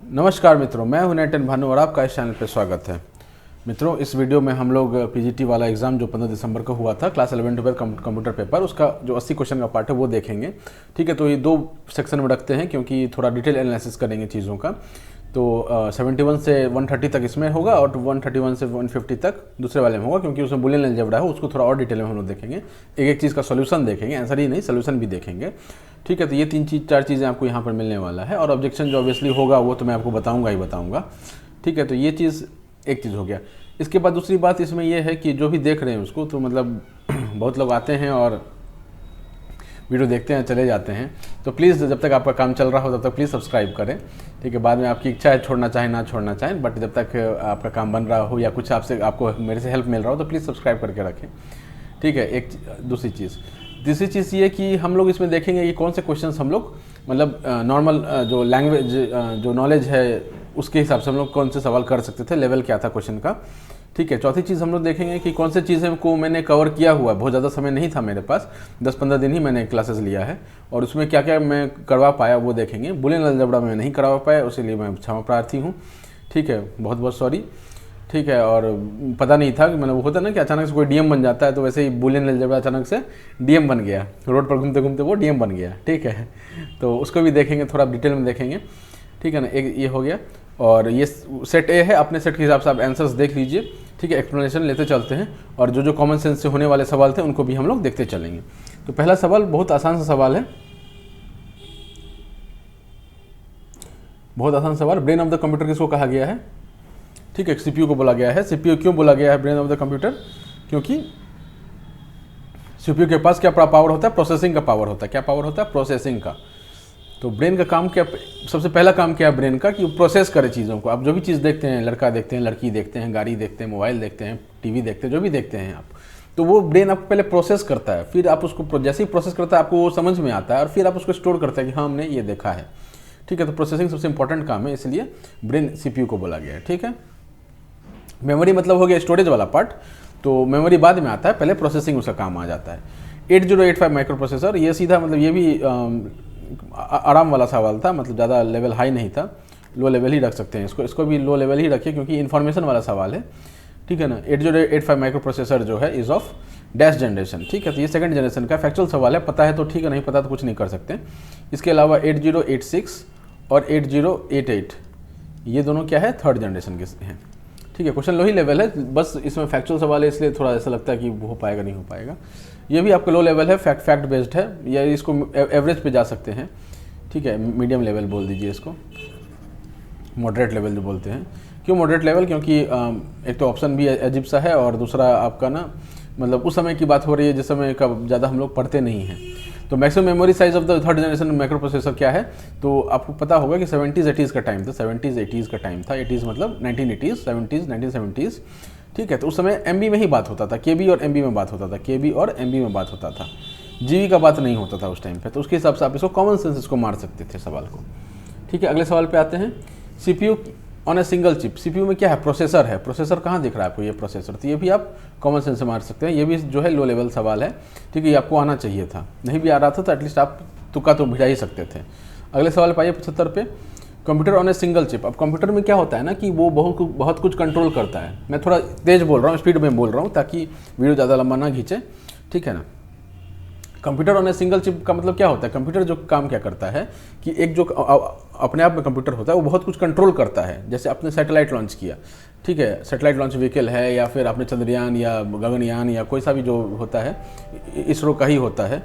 नमस्कार मित्रों, मैं हूं नेटन भानु और आपका इस चैनल पर स्वागत है। मित्रों, इस वीडियो में हम लोग पीजीटी वाला एग्ज़ाम जो 15 दिसंबर को हुआ था, क्लास 11-12 कंप्यूटर पेपर, उसका जो 80 क्वेश्चन का पार्ट है वो देखेंगे। ठीक है, तो ये दो सेक्शन में रखते हैं क्योंकि थोड़ा डिटेल एनालिसिस करेंगे चीज़ों का। तो 71 से 130 तक इसमें होगा और 131 से 150 तक दूसरे वाले में होगा, क्योंकि उसमें बुलियन अलजेब्रा है, उसको थोड़ा और डिटेल में हम लोग देखेंगे। एक एक चीज़ का सोल्यूशन देखेंगे, आंसर ही नहीं सोल्यूशन भी देखेंगे। ठीक है, तो ये चार चीज़ें आपको यहाँ पर मिलने वाला है और ऑब्जेक्शन जो ऑब्वियसली होगा वो तो मैं आपको बताऊँगा ही बताऊँगा। ठीक है, तो ये चीज़ एक चीज़ हो गया। इसके बाद दूसरी बात इसमें यह है कि जो भी देख रहे हैं उसको, तो मतलब बहुत लोग आते हैं और वीडियो देखते हैं चले जाते हैं, तो प्लीज़ जब तक आपका काम चल रहा हो तब तक प्लीज़ सब्सक्राइब करें। ठीक है, बाद में आपकी इच्छा है छोड़ना चाहें ना छोड़ना चाहें, बट जब तक आपका काम बन रहा हो या कुछ आपको मेरे से हेल्प मिल रहा हो तो प्लीज़ सब्सक्राइब करके रखें। ठीक है, एक दूसरी चीज़ ये कि हम लोग इसमें देखेंगे कि कौन से क्वेश्चंस हम लोग मतलब नॉर्मल जो लैंग्वेज जो नॉलेज है उसके हिसाब से हम लोग कौन से सवाल कर सकते थे, लेवल क्या था क्वेश्चन का। ठीक है, चौथी चीज़ हम लोग देखेंगे कि कौन से चीज़ें को मैंने कवर किया हुआ है। बहुत ज़्यादा समय नहीं था मेरे पास, 10-15 दिन ही मैंने क्लासेस लिया है और उसमें क्या क्या मैं करवा पाया वो देखेंगे। बुलियन अलजेब्रा में नहीं करवा पाया, उसीलिए मैं क्षमा प्रार्थी हूँ। ठीक है, बहुत बहुत सॉरी। ठीक है, और पता नहीं था कि मतलब वो होता ना कि अचानक से कोई डीएम बन जाता है, तो वैसे ही बुलियन अलजेब्रा अचानक से डीएम बन गया, रोड पर घूमते घूमते वो डीएम बन गया। ठीक है, तो उसको भी देखेंगे, थोड़ा डिटेल में देखेंगे। ठीक है ना, एक ये हो गया और ये सेट ए है, अपने सेट के हिसाब से आप आंसर्स देख लीजिए। ठीक है, एक्सप्लेनेशन लेते चलते हैं और जो जो कॉमन सेंस से होने वाले सवाल थे उनको भी हम लोग देखते चलेंगे। तो पहला सवाल बहुत आसान सा सवाल है, बहुत आसान सवाल। ब्रेन ऑफ द कंप्यूटर किसको कहा गया है? ठीक है, सीपीयू को बोला गया है। सीपीयू क्यों बोला गया है ब्रेन ऑफ द कंप्यूटर? क्योंकि सीपीयू के पास क्या पावर होता है? प्रोसेसिंग का पावर होता है। क्या पावर होता है? प्रोसेसिंग का। तो ब्रेन का काम क्या, सबसे पहला काम क्या है ब्रेन का? कि वो प्रोसेस करे चीज़ों को। आप जो भी चीज़ देखते हैं, लड़का देखते हैं, लड़की देखते हैं, गाड़ी देखते हैं, मोबाइल देखते हैं, टीवी देखते हैं, जो भी देखते हैं आप, तो वो ब्रेन आपको पहले प्रोसेस करता है, फिर आप उसको जैसे ही प्रोसेस करता है आपको वो समझ में आता है और फिर आप उसको स्टोर करते हैं कि हाँ हमने ये देखा है। ठीक है, तो प्रोसेसिंग सबसे इंपॉर्टेंट काम है, इसलिए ब्रेन सीपीयू को बोला गया है। ठीक है, मेमोरी मतलब हो गया स्टोरेज वाला पार्ट, तो मेमोरी बाद में आता है, पहले प्रोसेसिंग उसका काम आ जाता है। 8085 माइक्रो प्रोसेसर, ये सीधा मतलब ये भी आराम वाला सवाल था, मतलब ज़्यादा लेवल हाई नहीं था, लो लेवल ही रख सकते हैं इसको भी लो लेवल ही रखिए क्योंकि इन्फॉर्मेशन वाला सवाल है। ठीक है ना, 8085 माइक्रो प्रोसेसर जो है इज़ ऑफ डैश जनरेशन। ठीक है, तो ये सेकंड जनरेशन का फैक्चुअल सवाल है, पता है तो ठीक है, नहीं पता तो कुछ नहीं कर सकते। इसके अलावा 8086 और 8088 ये दोनों क्या है? थर्ड जनरेशन के हैं। ठीक है, क्वेश्चन लो ही लेवल है, बस इसमें फैक्चुअल सवाल है इसलिए थोड़ा ऐसा लगता है कि हो पाएगा नहीं हो पाएगा। ये भी आपका लो लेवल है, फैक्ट बेस्ड है, या इसको एवरेज पे जा सकते हैं। ठीक है, मीडियम लेवल बोल दीजिए इसको, मॉडरेट लेवल जो बोलते हैं। क्यों मॉडरेट लेवल? क्योंकि एक तो ऑप्शन भी अजीब सा है और दूसरा आपका ना मतलब उस समय की बात हो रही है जिस समय का ज़्यादा हम लोग पढ़ते नहीं हैं। तो maximum memory size of the third generation micro processor क्या है? तो आपको पता होगा कि 70s-80s का टाइम था, 70s-80s का टाइम था। 80s मतलब 1980s, 70s 1970s। ठीक है, तो उस समय एमबी में ही बात होता था, केबी और एमबी में बात होता था, केबी और एमबी में बात होता था, जीबी का बात नहीं होता था उस टाइम पे। तो उसके हिसाब से आप इसको कॉमन सेंस इसको मार सकते थे सवाल को। ठीक है, अगले सवाल पे आते हैं। CPU on a single chip, CPU में क्या है? प्रोसेसर है। प्रोसेसर कहाँ दिख रहा है आपको? ये प्रोसेसर, तो ये भी आप कॉमन सेंस से मार सकते हैं। ये भी जो है लो लेवल सवाल है। ठीक है, ये आपको आना चाहिए था, नहीं भी आ रहा था तो एटलीस्ट आप तुक्का तो भिड़ा ही सकते थे। अगले सवाल पाइए 75 पे, computer on a single chip. अब कंप्यूटर में क्या होता है ना कि वो बहुत कुछ कंट्रोल करता है। मैं थोड़ा तेज बोल रहा हूँ, स्पीड में बोल रहा हूँ ताकि वीडियो ज़्यादा लंबा ना खींचे। ठीक है ना, computer on a single chip का मतलब क्या होता है? कंप्यूटर जो काम क्या करता है कि एक जो अपने आप में कंप्यूटर होता है वो बहुत कुछ कंट्रोल करता है। जैसे आपने सैटेलाइट लॉन्च किया, ठीक है, सैटेलाइट लॉन्च व्हीकल है या फिर आपने चंद्रयान या गगनयान या कोई सा भी जो होता है, इसरो का ही होता है।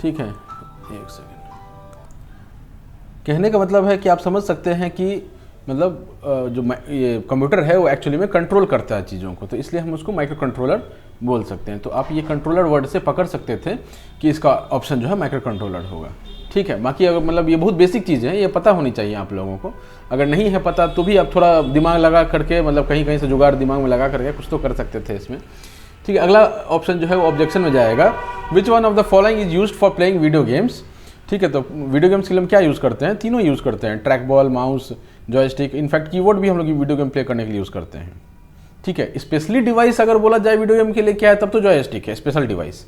ठीक है, एक सेकेंड, कहने का मतलब है कि आप समझ सकते हैं कि मतलब जो ये कंप्यूटर है वो एक्चुअली में कंट्रोल करता है चीज़ों को, तो इसलिए हम उसको माइक्रो कंट्रोलर बोल सकते हैं। तो आप ये कंट्रोलर वर्ड से पकड़ सकते थे कि इसका ऑप्शन जो है माइक्रो कंट्रोलर होगा। ठीक है, बाकी अगर मतलब ये बहुत बेसिक चीज़ है, ये पता होनी चाहिए आप लोगों को। अगर नहीं है पता तो भी आप थोड़ा दिमाग लगा करके, मतलब कहीं कहीं से जुगाड़ दिमाग में लगा करके कुछ तो कर सकते थे इसमें। ठीक है, अगला ऑप्शन जो है वो ऑब्जेक्शन में जाएगा। Which one of the following is used for playing video games. ठीक है, तो वीडियो गेम्स के लिए हम क्या यूज़ करते हैं? तीनों यूज़ करते हैं, track ball, mouse, joystick, in fact keyboard भी हम लोग वीडियो गेम प्ले करने के लिए यूज़ करते हैं। ठीक है, स्पेशली डिवाइस अगर बोला जाए वीडियो गेम के लिए क्या है, तब तो जॉयस्टिक है स्पेशल डिवाइस।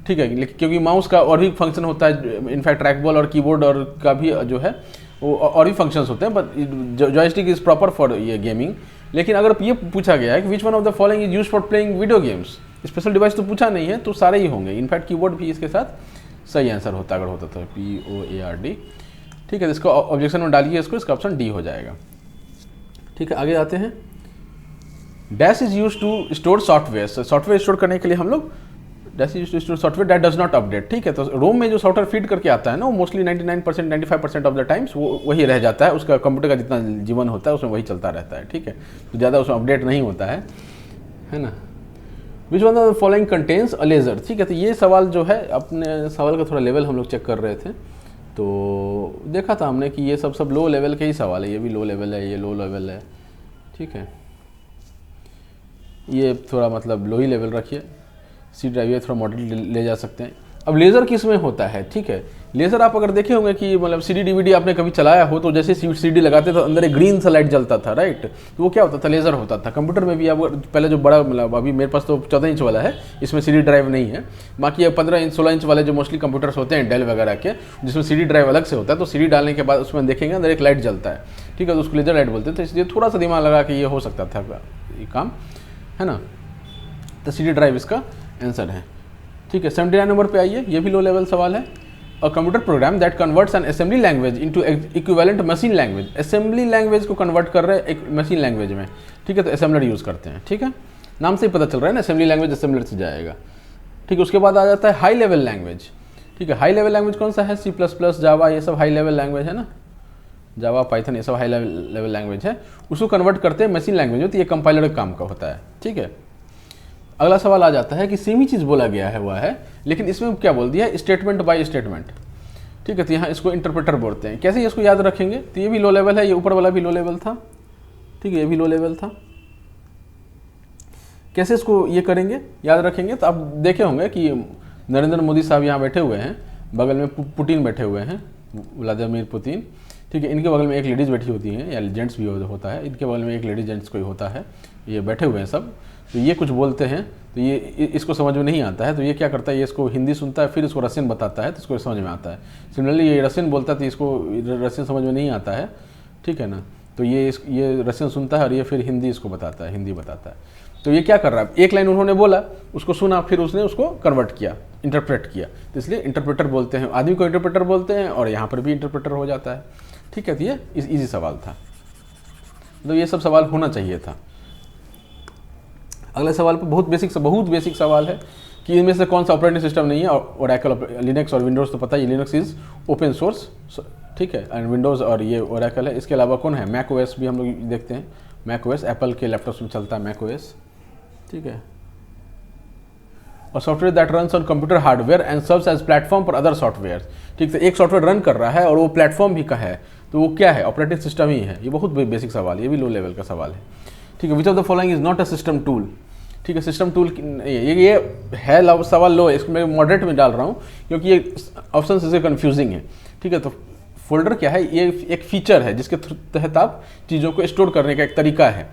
ठीक है, क्योंकि माउस का और भी फंक्शन होता है, इनफैक्ट ट्रैक बॉल और कीबोर्ड और का भी जो है वो और भी फंक्शंस होते हैं, but joystick is proper for ये गेमिंग। लेकिन अगर ये पूछा गया है कि which one of the following is use for playing video games, special device तो पूछा नहीं है, तो सारे ही होंगे। इनफैक्ट कीबोर्ड भी इसके साथ सही आंसर होता अगर होता तो POARD। ठीक है, इसको ऑब्जेक्शन में डालिए इसको, इसका ऑप्शन डी हो जाएगा। ठीक है, आगे आते हैं। Dash is use to store software, software store करने के लिए हम लोग dash is to store software that does not update. ठीक है, तो रोम में जो सॉफ्टवेयर फीड करके आता है ना, वो मोस्टली 99% 95% ऑफ द टाइम्स वो वही रह जाता है, उसका कंप्यूटर का जितना जीवन होता है उसमें वही चलता रहता है। ठीक है, तो ज़्यादा उसमें अपडेट नहीं होता है ना। Which one of the following contains a laser. ठीक है, तो ये सवाल जो है, अपने सवाल का थोड़ा लेवल हम लोग चेक कर रहे थे, तो देखा था हमने कि ये सब लो लेवल के ही सवाल है। ये भी लो लेवल है, ये लो लेवल है। ठीक है, ये थोड़ा मतलब लो ही लेवल रखिए। सी ड्राइव ये थोड़ा मॉडल ले जा सकते हैं। अब लेज़र किस में होता है? ठीक है, लेज़र आप अगर देखे होंगे कि मतलब CD DVD आपने कभी चलाया हो, तो जैसे CD लगाते तो अंदर एक ग्रीन सा लाइट जलता था, राइट? तो वो क्या होता था? लेज़र होता था। कंप्यूटर में भी अब पहले जो बड़ा मतलब अभी मेरे पास तो 14 इंच वाला है, इसमें CD ड्राइव नहीं है। बाकी 15 इंच 16 इंच वाले जो मोस्टली कंप्यूटर्स होते हैं डेल वगैरह के, जिसमें CD ड्राइव अलग से होता है, तो CD डालने के बाद उसमें देखेंगे अंदर एक लाइट जलता है। ठीक है, तो उसको लेज़र लाइट बोलते हैं। तो इसलिए थोड़ा सा दिमाग लगा कि ये हो सकता था ये काम, है ना। तो CD ड्राइव इसका आंसर है। ठीक है, 79 नंबर पे आइए। ये भी लो लेवल सवाल है। A computer program that converts N assembly language into equivalent machine language. Assembly language को कन्वर्ट कर रहे हैं एक मशीन लैंग्वेज में। ठीक है, तो असेंबलर यूज़ करते हैं। ठीक है, नाम से ही पता चल रहा है ना, असेंबली लैंग्वेज असेंबलर से जाएगा। ठीक है, उसके बाद आ जाता है हाई लेवल लैंग्वेज। ठीक है, हाई लेवल लैंग्वेज कौन सा है? C++, जावा, ये सब हाई लेवल लैंग्वेज है ना। जावा, पाइथन, ये सब हाई लेवल लैंग्वेज है। उसको कन्वर्ट करते हैं मशीन लैंग्वेज में, तो ये कंपाइलर का काम का होता है। ठीक है, अगला सवाल आ जाता है कि सेम ही चीज़ बोला गया है हुआ है, लेकिन इसमें क्या बोल दिया है? Statement by statement. ठीक है, तो यहाँ इसको इंटरप्रेटर बोलते हैं। कैसे इसको याद रखेंगे? तो ये भी लो लेवल है, ये ऊपर वाला भी लो लेवल था। ठीक है, ये भी लो लेवल था। कैसे इसको ये करेंगे, याद रखेंगे? तो आप देखे होंगे कि नरेंद्र मोदी साहब यहाँ बैठे हुए हैं, बगल में पुतिन बैठे हुए हैं, व्लादिमीर पुतिन। ठीक है, इनके बगल में एक लेडीज़ बैठी होती है, या जेंट्स भी होता है, इनके बगल में एक लेडीज जेंट्स कोई होता है, ये बैठे हुए हैं सब। तो ये कुछ बोलते हैं, तो ये इसको समझ में नहीं आता है, तो ये क्या करता है? ये इसको हिंदी सुनता है, फिर इसको रशियन बताता है, तो इसको समझ में आता है। सिमिलरली ये रशियन बोलता है, तो इसको रशियन समझ में नहीं आता है। ठीक है ना, तो ये रशियन सुनता है और ये फिर हिंदी इसको बताता है, हिंदी बताता है। तो ये क्या कर रहा है? एक लाइन उन्होंने बोला, उसको सुना, फिर उसने उसको कन्वर्ट किया, इंटरप्रेट किया, तो इसलिए इंटरप्रेटर बोलते हैं। आदमी को इंटरप्रेटर बोलते हैं, और यहाँ पर भी इंटरप्रेटर हो जाता है। ठीक है, तो ये ईजी सवाल था, तो ये सब सवाल होना चाहिए था। अगले सवाल पर बहुत बेसिक सवाल है कि इनमें से कौन सा ऑपरेटिंग सिस्टम नहीं है? ओरेकल, लिनक्स और विंडोज़ तो पता ही, लिनक्स इज़ ओपन सोर्स। ठीक है, एंड विंडोज़ और ये ओरेकल है। इसके अलावा कौन है? मैक ओएस भी हम लोग देखते हैं। मैक ओएस एप्पल के लैपटॉप्स में चलता है मैक ओएस। ठीक है, और software that runs on computer hardware and serves as platform for other software. ठीक है, एक सॉफ्टवेयर रन कर रहा है और वो प्लेटफॉर्म भी का है, तो वो क्या है? ऑपरेटिंग सिस्टम ही है। ये बहुत बेसिक सवाल है, ये भी लो लेवल का सवाल है। ठीक है, which of the following is not a system tool. ठीक है, सिस्टम टूल ये है सवाल लो, इसको मैं मॉडरेट में डाल रहा हूँ क्योंकि ये ऑप्शन से कन्फ्यूजिंग है। ठीक है, तो फोल्डर क्या है? ये एक फीचर है जिसके तहत आप चीज़ों को स्टोर करने का एक तरीका है।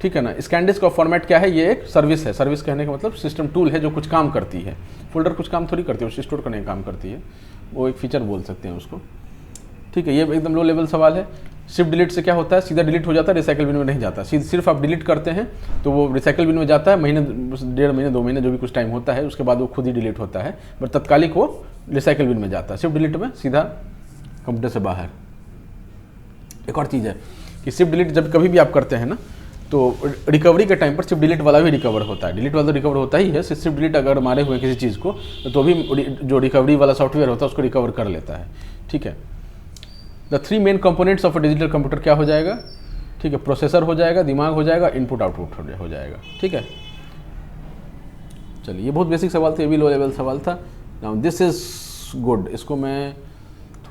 ठीक है ना, स्कैनडिस्क का फॉर्मेट क्या है? ये एक सर्विस है। सर्विस कहने का मतलब सिस्टम टूल है जो कुछ काम करती है। फोल्डर कुछ काम थोड़ी करती है, उससे स्टोर करने का काम करती है, वो एक फीचर बोल सकते हैं उसको। ठीक है, ये एकदम लो लेवल सवाल है। शिफ्ट डिलीट से क्या होता है? सीधा डिलीट हो जाता है, रिसाइकल बिन में नहीं जाता। सिर्फ आप डिलीट करते हैं तो वो रिसाइकल बिन में जाता है, महीने 1.5 महीने 2 महीने जो भी कुछ टाइम होता है, उसके बाद वो खुद ही डिलीट होता है, बट तत्कालिक वो रिसाइकल बिन में जाता है। शिफ्ट डिलीट में सीधा कंप्यूटर से बाहर। एक और चीज़ है कि शिफ्ट डिलीट जब कभी भी आप करते हैं ना, तो रिकवरी के टाइम पर शिफ्ट डिलीट वाला भी रिकवर होता है। डिलीट वाला तो रिकवर होता ही है, शिफ्ट डिलीट अगर मारे हुए किसी चीज़ को तो भी जो रिकवरी वाला सॉफ्टवेयर होता है उसको रिकवर कर लेता है। ठीक है, the 3 main components of a digital computer क्या हो जाएगा? ठीक है, प्रोसेसर हो जाएगा, दिमाग हो जाएगा, इनपुट आउटपुट हो जाएगा। ठीक है, चलिए, ये बहुत बेसिक सवाल था, ये भी लो लेवल सवाल था। नाउ दिस इज गुड, इसको मैं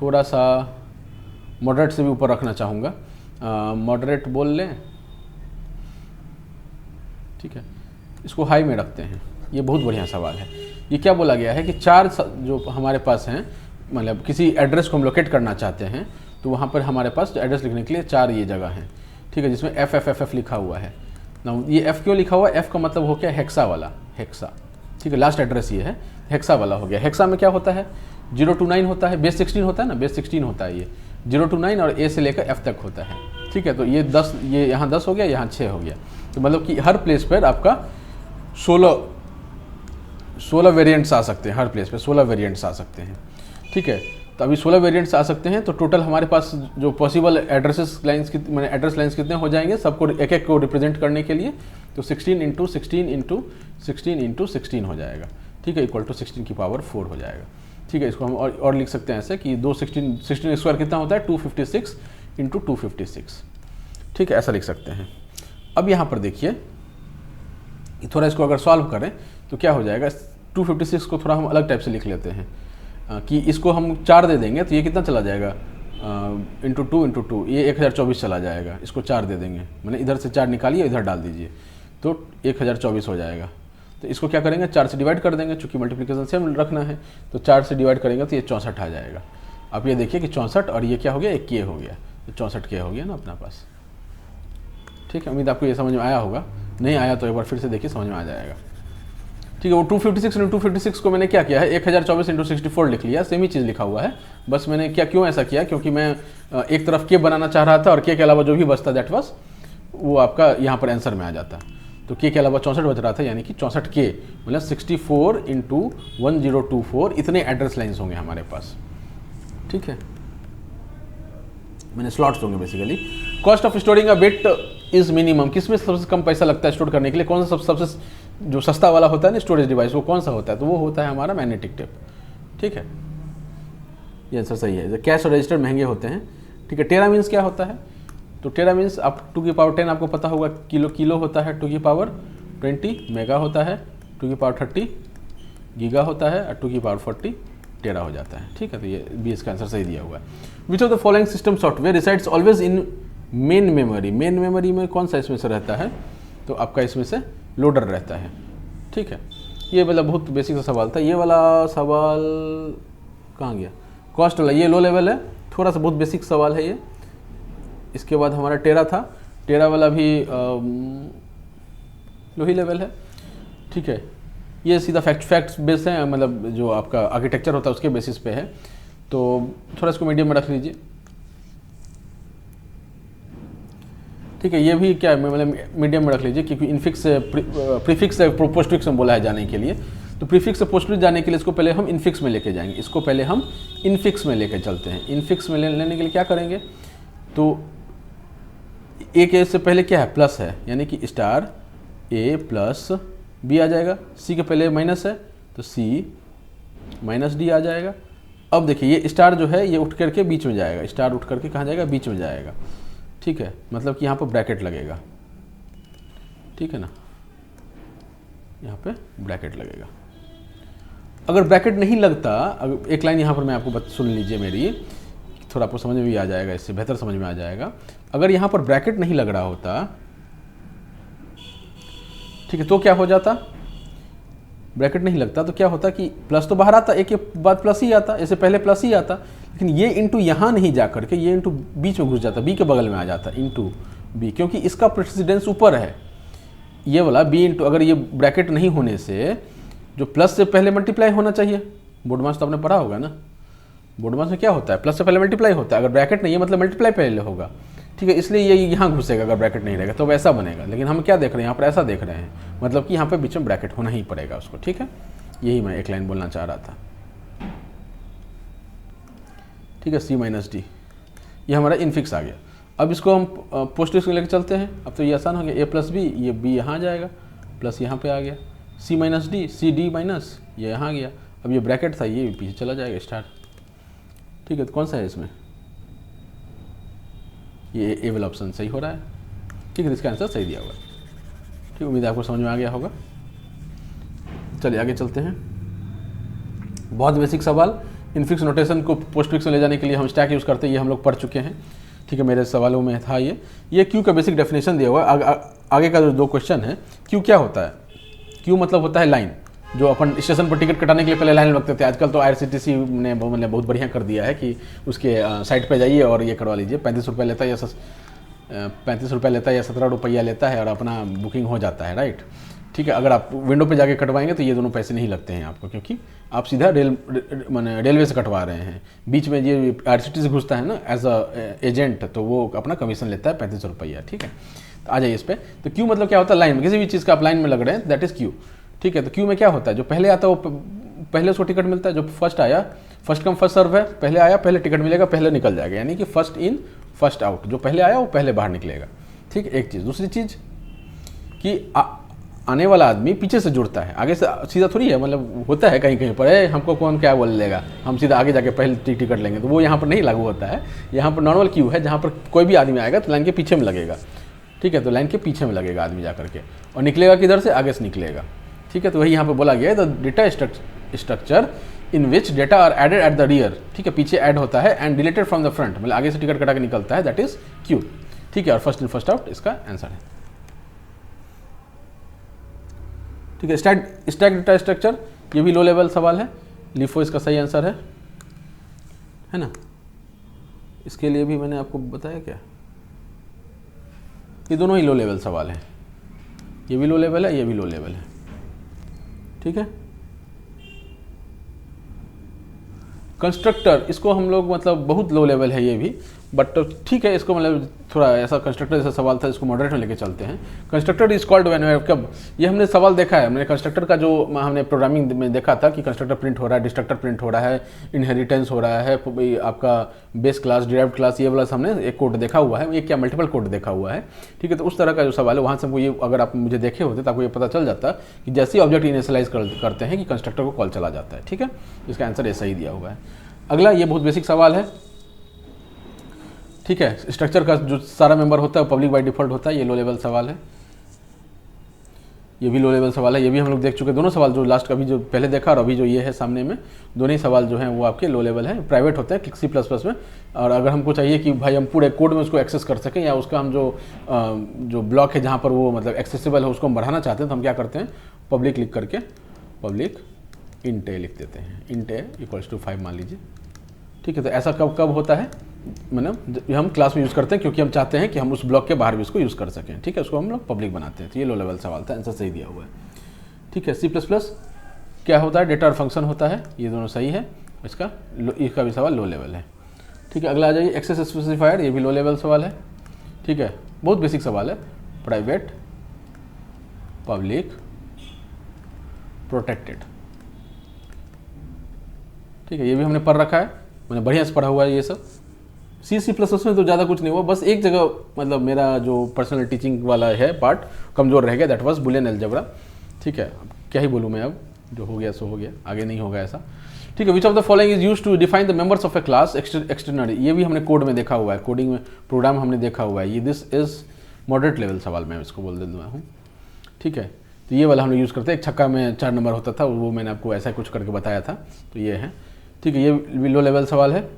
थोड़ा सा मॉडरेट से भी ऊपर रखना चाहूँगा। मॉडरेट बोल लें, ठीक है, इसको हाई में रखते हैं। ये बहुत बढ़िया सवाल है। ये क्या बोला गया है कि 4 जो हमारे पास हैं, मतलब किसी एड्रेस को हम लोकेट करना चाहते हैं, तो वहाँ पर हमारे पास एड्रेस लिखने के लिए 4 ये जगह हैं। ठीक है, जिसमें FFFF लिखा हुआ है ना। ये F क्यों लिखा हुआ है? F का मतलब हो गया हेक्सा वाला, हेक्सा। ठीक है, लास्ट एड्रेस ये है, हेक्सा वाला हो गया। हेक्सा में क्या होता है? 029 होता है, बेस 16 होता है ना, बेस 16 होता है ये। 0 to 9 और ए से लेकर एफ तक होता है। ठीक है, तो ये 10, ये यहाँ 10 हो गया, यहाँ 6 हो गया। तो मतलब कि हर प्लेस पर आपका 16 वेरिएंट्स आ सकते हैं, हर प्लेस पे 16 वेरिएंट्स आ सकते हैं। ठीक है, तो अभी 16 वेरिएंट्स आ सकते हैं, तो टोटल हमारे पास जो पॉसिबल एड्रेसेस लाइन्स मैंने एड्रेस लाइन्स कितने हो जाएंगे सबको एक एक को रिप्रेजेंट करने के लिए, तो 16 इंटू 16 इंटू 16 इंटू 16 हो जाएगा। ठीक है, इक्वल टू 16 की पावर 4 हो जाएगा। ठीक है, इसको हम और लिख सकते हैं ऐसे कि 16 स्क्वायर कितना होता है 256 इंटू 256। ठीक है, ऐसा लिख सकते हैं। अब यहाँ पर देखिए थोड़ा इसको अगर सॉल्व करें तो क्या हो जाएगा, 256 को थोड़ा हम अलग टाइप से लिख लेते हैं कि इसको हम 4 दे देंगे तो ये कितना चला जाएगा इंटू 2, ये 1024 चला जाएगा। इसको 4 दे देंगे, मैंने इधर से 4 निकालिए, इधर डाल दीजिए, तो 1024 हो जाएगा। तो इसको क्या करेंगे 4 से डिवाइड कर देंगे, चूँकि मल्टीप्लिकेशन सेम रखना है, तो 4 से डिवाइड करेंगे तो ये 64 आ जाएगा। आप ये देखिए कि 64 और ये क्या हो गया, एक के हो गया, तो 64 के हो गया ना अपना पास। ठीक है, उम्मीद आपको ये समझ में आया होगा, नहीं आया तो एक बार फिर से देखिए, समझ में आ जाएगा। ठीक है, वो 256 इंटू 256 को मैंने क्या किया है 1024 इंटू 64 लिख लिया, सेम ही चीज़ लिखा हुआ है। बस मैंने क्यों ऐसा किया, क्योंकि मैं एक तरफ के बनाना चाह रहा था और के अलावा जो भी बचता दैट वाज वो आपका यहाँ पर आंसर में आ जाता। तो के अलावा 64 बच रहा था, यानी कि 64 के मतलब 64 इंटू 1024 इतने एड्रेस लाइन्स होंगे हमारे पास। ठीक है, मैंने स्लॉट्स होंगे basically. Cost of storing a bit is minimum, किसमें सबसे कम पैसा लगता है स्टोर करने के लिए, कौन सा सबसे जो सस्ता वाला होता है ना स्टोरेज डिवाइस, वो कौन सा होता है, तो वो होता है हमारा मैग्नेटिक टेप। ठीक है, ये आंसर सही है। कैश और रजिस्टर महंगे होते हैं। ठीक है, टेरा मीन्स क्या होता है, तो टेरा मीन्स आप 2 की पावर 10 आपको पता होगा, किलो होता है 2 की पावर 20, मेगा होता है 2 की पावर 30, गीगा होता है और 2 की पावर 40 टेरा हो जाता है। ठीक है, तो ये भी इसका आंसर सही दिया हुआ है। Which of the following system software resides always in main memory, main memory में कौन सा इसमें से रहता है, तो आपका इसमें से लोडर रहता है। ठीक है, ये मतलब बहुत बेसिक सा सवाल था। ये वाला सवाल कहाँ गया, कॉस्ट वाला, ये लो लेवल है, थोड़ा सा बहुत बेसिक सवाल है ये। इसके बाद हमारा टेरा था, टेरा वाला भी लो ही लेवल है। ठीक है, ये सीधा फैक्ट्स बेस है, मतलब जो आपका आर्किटेक्चर होता है उसके बेसिस पे है, तो थोड़ा इसको मीडियम में रख लीजिए। ठीक है, ये भी क्या मतलब मीडियम में रख लीजिए, क्योंकि इनफिक्स प्रीफिक्स से पोस्टफिक्स में बोला है जाने के लिए, तो प्रीफिक्स से पोस्टफिक्स जाने के लिए इसको पहले हम इनफिक्स में लेके जाएंगे, इसको पहले हम इनफिक्स में लेके चलते हैं। इनफिक्स में लेने के लिए क्या करेंगे, तो एक ए से पहले क्या है प्लस है, यानी कि स्टार ए प्लस बी आ जाएगा, सी के पहले माइनस है तो सी माइनस डी आ जाएगा। अब देखिए ये स्टार जो है ये उठ करके बीच में जाएगा, स्टार उठ करके कहाँ जाएगा, बीच में जाएगा। ठीक है, मतलब कि यहाँ पर ब्रैकेट लगेगा। ठीक है ना, यहाँ पे ब्रैकेट लगेगा। अगर ब्रैकेट नहीं लगता, अगर एक लाइन यहाँ पर मैं आपको सुन लीजिए मेरी, थोड़ा आपको समझ में भी आ जाएगा, इससे बेहतर समझ में आ जाएगा। अगर यहाँ पर ब्रैकेट नहीं लग रहा होता, ठीक है, तो क्या हो जाता, ब्रैकेट नहीं लगता तो क्या होता कि प्लस तो बाहर आता, एक के बाद प्लस ही आता, इससे पहले प्लस ही आता, लेकिन ये इंटू यहाँ नहीं जा करके ये इंटू बीच में घुस जाता, बी के बगल में आ जाता इंटू बी, क्योंकि इसका प्रेसिडेंस ऊपर है। ये वाला बी इंटू, अगर ये ब्रैकेट नहीं होने से जो प्लस से पहले मल्टीप्लाई होना चाहिए, बोर्ड मास तो आपने पढ़ा होगा ना, बोर्ड मास में क्या होता है प्लस से पहले मल्टीप्लाई होता है, अगर ब्रैकेट नहीं है मतलब मल्टीप्लाई पहले होगा। ठीक है, इसलिए ये यहाँ घुसेगा, अगर ब्रैकेट नहीं रहेगा तो वैसा बनेगा, लेकिन हम क्या देख रहे हैं यहाँ पर ऐसा देख रहे हैं, मतलब कि यहाँ पे बीच में ब्रैकेट होना ही पड़ेगा उसको। ठीक है, यही मैं एक लाइन बोलना चाह रहा था। ठीक है, सी माइनस डी ये हमारा इनफिक्स आ गया। अब इसको हम पोस्टफिक्स में लेकर चलते हैं। अब तो ये आसान हो गया, ए प्लस बी, ये बी यहाँ आ जाएगा, प्लस यहाँ पे आ गया, C minus D, C D minus, ये यहाँ आ गया। अब ये ब्रैकेट था, ये पीछे चला जाएगा स्टार। ठीक है, तो कौन सा है इसमें, ये ए वाला ऑप्शन सही हो रहा है। ठीक है, इसका आंसर सही दिया हुआ है। ठीक, उम्मीद है आपको समझ में आ गया होगा। चलिए आगे चलते हैं। बहुत बेसिक सवाल, इनफिक्स नोटेशन को पोस्टफिक्स में ले जाने के लिए हम स्टैक यूज़ करते हैं, ये हम लोग पढ़ चुके हैं। ठीक है, मेरे सवालों में था ये क्यू का बेसिक डेफिनेशन दिया हुआ है। आगे का जो 2 क्वेश्चन है, क्यू क्या होता है, क्यू मतलब होता है लाइन, जो अपन स्टेशन पर टिकट कटाने के लिए पहले लाइन लगते थे। आजकल तो IRCTC ने बहुत बढ़िया कर दिया है कि उसके साइट पे जाइए और ये करवा लीजिए, 35 रुपये लेता है या 35 रुपये लेता है या 17 रुपया लेता है और अपना बुकिंग हो जाता है, राइट। ठीक है। अगर आप विंडो पे जाके कटवाएंगे तो ये दोनों पैसे नहीं लगते हैं आपको, क्योंकि आप सीधा रेलवे से कटवा रहे हैं। बीच में ये RCT से घुसता है ना एज अ एजेंट, तो वो अपना कमीशन लेता है 35 रुपया, ठीक है। तो आ जाइए इस पर। तो क्यू मतलब क्या होता है, लाइन में, किसी भी चीज़ का आप लाइन में लग रहे हैं, दैट इज़ क्यू, ठीक है। तो क्यू में क्या होता है, जो पहले आता है वो पहले उसको टिकट मिलता है, जो फर्स्ट आया, फर्स्ट कम फर्स्ट सर्व है, पहले आया पहले टिकट मिलेगा, पहले निकल जाएगा, यानी कि फर्स्ट इन फर्स्ट आउट, जो पहले आया वो पहले बाहर निकलेगा, ठीक है। एक चीज़। दूसरी चीज़ कि आने वाला आदमी पीछे से जुड़ता है, आगे से सीधा थोड़ी है, मतलब होता है कहीं कहीं पर हमको कौन क्या बोल लेगा, हम सीधा आगे जाके पहले टिकट लेंगे, तो वो यहाँ पर नहीं लागू होता है। यहाँ पर नॉर्मल क्यू है, जहाँ पर कोई भी आदमी आएगा तो लाइन के पीछे में लगेगा, ठीक है। तो लाइन के पीछे में लगेगा आदमी जा करके, और निकलेगा किधर से, आगे से निकलेगा, ठीक है। तो वही यहाँ पर बोला गया है, the data structure in which data are added at the rear, ठीक है, पीछे ऐड होता है, and deleted from the front, मतलब आगे से टिकट कटा के निकलता है, दैट इज क्यू, ठीक है। और फर्स्ट इन फर्स्ट आउट इसका आंसर है, ठीक है। स्टैक डेटा स्ट्रक्चर, ये भी लो लेवल सवाल है, लिफो इसका सही आंसर है ना। इसके लिए भी मैंने आपको बताया क्या, ये दोनों ही लो लेवल सवाल हैं, ये भी लो लेवल है, ये भी लो लेवल है, ठीक है। कंस्ट्रक्टर, इसको हम लोग मतलब बहुत लो लेवल है ये भी, बट ठीक है, इसको मतलब थोड़ा ऐसा कंस्ट्रक्टर जैसा सवाल था, इसको मॉडरेट में लेके चलते हैं। कंस्ट्रक्टर इज कॉल्ड व्हेन, कब, ये हमने सवाल देखा है, हमने कंस्ट्रक्टर का जो हमने प्रोग्रामिंग में देखा था कि कंस्ट्रक्टर प्रिंट हो रहा है, डिस्ट्रक्टर प्रिंट हो रहा है, इनहेरिटेंस हो रहा है, आपका बेस क्लास, डिराइव्ड क्लास, ये वाला हमने एक कोड देखा हुआ है, ये क्या मल्टीपल कोड देखा हुआ है, ठीक है। तो उस तरह का जो सवाल है वहाँ से ये, अगर आप मुझे देखे होते तो आपको ये पता चल जाता कि जैसे ही ऑब्जेक्ट इनिशियलाइज करते हैं कि कंस्ट्रक्टर को कॉल चला जाता है, ठीक है। इसका आंसर ऐसा ही दिया हुआ है। अगला, ये बहुत बेसिक सवाल है, ठीक है। स्ट्रक्चर का जो सारा मेंबर होता है पब्लिक बाय डिफॉल्ट होता है, ये लो लेवल सवाल है, ये भी लो लेवल सवाल है, ये भी हम लोग देख चुके, दोनों सवाल जो लास्ट का भी जो पहले देखा और अभी जो ये है सामने में, दोनों ही सवाल जो हैं वो आपके लो लेवल है, प्राइवेट होते हैं C++ में। और अगर हमको चाहिए कि भाई हम पूरे कोड में उसको एक्सेस कर सकें, या उसका हम जो ब्लॉक है जहाँ पर वो मतलब एक्सेसिबल है उसको हम बढ़ाना चाहते हैं, तो हम क्या करते हैं, पब्लिक लिख करके पब्लिक int a लिख देते हैं, int a = 5 मान लीजिए, ठीक है। तो ऐसा कब कब होता है, मतलब हम क्लास में यूज़ करते हैं क्योंकि हम चाहते हैं कि हम उस ब्लॉक के बाहर भी उसको यूज़ कर सकें, ठीक है, उसको हम लोग पब्लिक बनाते हैं। तो ये लो लेवल सवाल था, आंसर सही दिया हुआ है, ठीक है। C++ क्या होता है, डेटा और फंक्शन होता है, ये दोनों सही है, इसका भी सवाल लो लेवल है, ठीक है। अगला आ जाइए, एक्सेस स्पेसिफायर, ये भी लो लेवल सवाल है, ठीक है, बहुत बेसिक सवाल है, प्राइवेट, पब्लिक, प्रोटेक्टेड, ठीक है। ये भी हमने पढ़ रखा है, मैंने बढ़िया से पढ़ा हुआ है ये सब। C++ में तो ज़्यादा कुछ नहीं हुआ, बस एक जगह मतलब मेरा जो पर्सनल टीचिंग वाला है पार्ट कमज़ोर रह गया, दैट वाज बुलियन अलजेब्रा, ठीक है। क्या ही बोलूँ मैं, अब जो हो गया सो हो गया, आगे नहीं होगा ऐसा, ठीक है। Which of the following is used to define the members of a class externally, ये भी हमने कोड में देखा हुआ है, कोडिंग में प्रोग्राम हमने देखा हुआ है, ये दिस इज मॉडरेट लेवल सवाल, मैं इसको बोल देता हूँ, ठीक है। तो ये वाला हम यूज़ करते हैं, एक छक्का में 4 नंबर होता था, वो मैंने आपको ऐसा कुछ करके बताया था, तो ये है, ठीक है। ये लो लेवल सवाल है।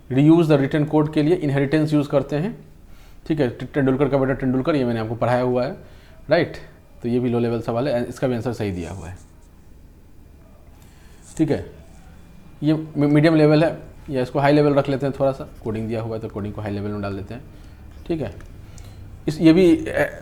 रीयूज़ द रिटर्न कोड के लिए इनहेरिटेंस यूज़ करते हैं, ठीक है। तेंदुलकर का बेटा तेंदुलकर, ये मैंने आपको पढ़ाया हुआ है, राइट। तो ये भी लो लेवल सवाल है, इसका भी आंसर सही दिया हुआ है, ठीक है। ये मीडियम लेवल है, या इसको हाई लेवल रख लेते हैं, थोड़ा सा कोडिंग दिया हुआ है तो कोडिंग को हाई लेवल में डाल देते हैं, ठीक है। ये भी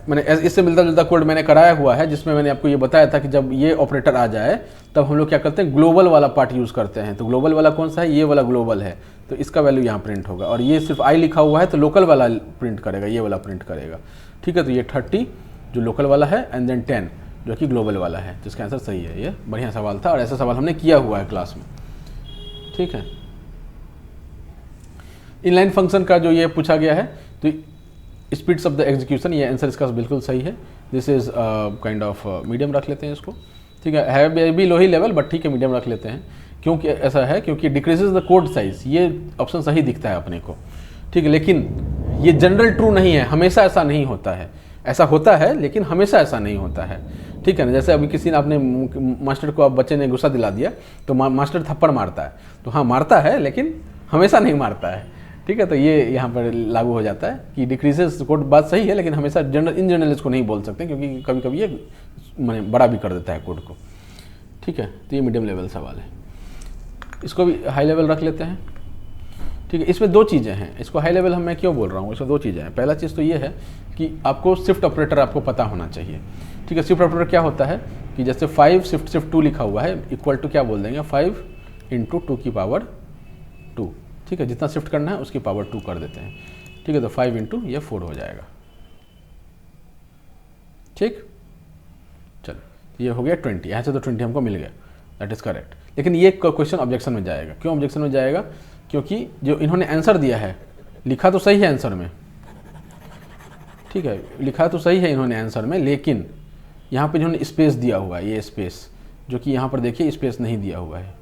मैंने इससे मिलता जुलता कोड मैंने कराया हुआ है, जिसमें मैंने आपको ये बताया था कि जब ये ऑपरेटर आ जाए तब हम लोग क्या करते हैं, ग्लोबल वाला पार्ट यूज़ करते हैं। तो ग्लोबल वाला कौन सा है, ये वाला ग्लोबल है, तो इसका वैल्यू यहाँ प्रिंट होगा, और ये सिर्फ आई लिखा हुआ है तो लोकल वाला प्रिंट करेगा, ये वाला प्रिंट करेगा, ठीक है। तो ये 30 जो लोकल वाला है, एंड देन 10 जो कि ग्लोबल वाला है, जिसका आंसर सही है। ये बढ़िया सवाल था, और ऐसा सवाल हमने किया हुआ है क्लास में, ठीक है। इनलाइन फंक्शन का जो ये पूछा गया है, तो स्पीड्स ऑफ द एग्जीक्यूशन, ये आंसर इसका बिल्कुल सही है, this is kind of medium रख लेते हैं इसको, ठीक है भी लो ही लेवल, बट ठीक है मीडियम रख लेते हैं। क्योंकि ऐसा है, क्योंकि डिक्रीजेज द कोड साइज, ये ऑप्शन सही दिखता है अपने को, ठीक है। लेकिन ये जनरल ट्रू नहीं है, हमेशा ऐसा नहीं होता है, ऐसा होता है लेकिन हमेशा ऐसा नहीं होता है, ठीक है ना। जैसे अभी किसी ने आपने मास्टर को, आप बच्चे ने गुस्सा दिला दिया तो मास्टर थप्पड़ मारता है, तो हाँ मारता है लेकिन हमेशा नहीं मारता है, ठीक है। तो ये यहाँ पर लागू हो जाता है कि डिक्रीजेस कोड, बात सही है, लेकिन हमेशा इन जनरल इसको नहीं बोल सकते, क्योंकि कभी कभी ये मैंने बड़ा भी कर देता है कोड को, ठीक है। तो ये मीडियम लेवल सवाल है, इसको भी हाई लेवल रख लेते हैं, ठीक है। इसमें दो चीज़ें हैं, इसको हाई लेवल मैं क्यों बोल रहा हूँ, इसमें दो चीज़ें हैं। पहला चीज़ तो ये है कि आपको शिफ्ट ऑपरेटर आपको पता होना चाहिए। ठीक है, शिफ्ट ऑपरेटर क्या होता है कि जैसे 5 शिफ्ट 2 लिखा हुआ है इक्वल टू क्या बोल देंगे 5 × 2 की पावर 2। ठीक है, जितना शिफ्ट करना है उसकी पावर 2 कर देते हैं। ठीक है, तो 5 × ये 4 हो जाएगा। ठीक, चलो ये हो गया 20, यहाँ से तो 20 हमको मिल गया, दैट इज़ करेक्ट। लेकिन ये क्वेश्चन ऑब्जेक्शन में जाएगा। क्यों ऑब्जेक्शन में जाएगा? क्योंकि जो इन्होंने आंसर दिया है, लिखा तो सही है आंसर में, ठीक है, लिखा तो सही है इन्होंने आंसर में, लेकिन यहाँ पे इन्होंने स्पेस दिया हुआ है, ये स्पेस जो कि यहाँ पर देखिए स्पेस नहीं दिया हुआ है।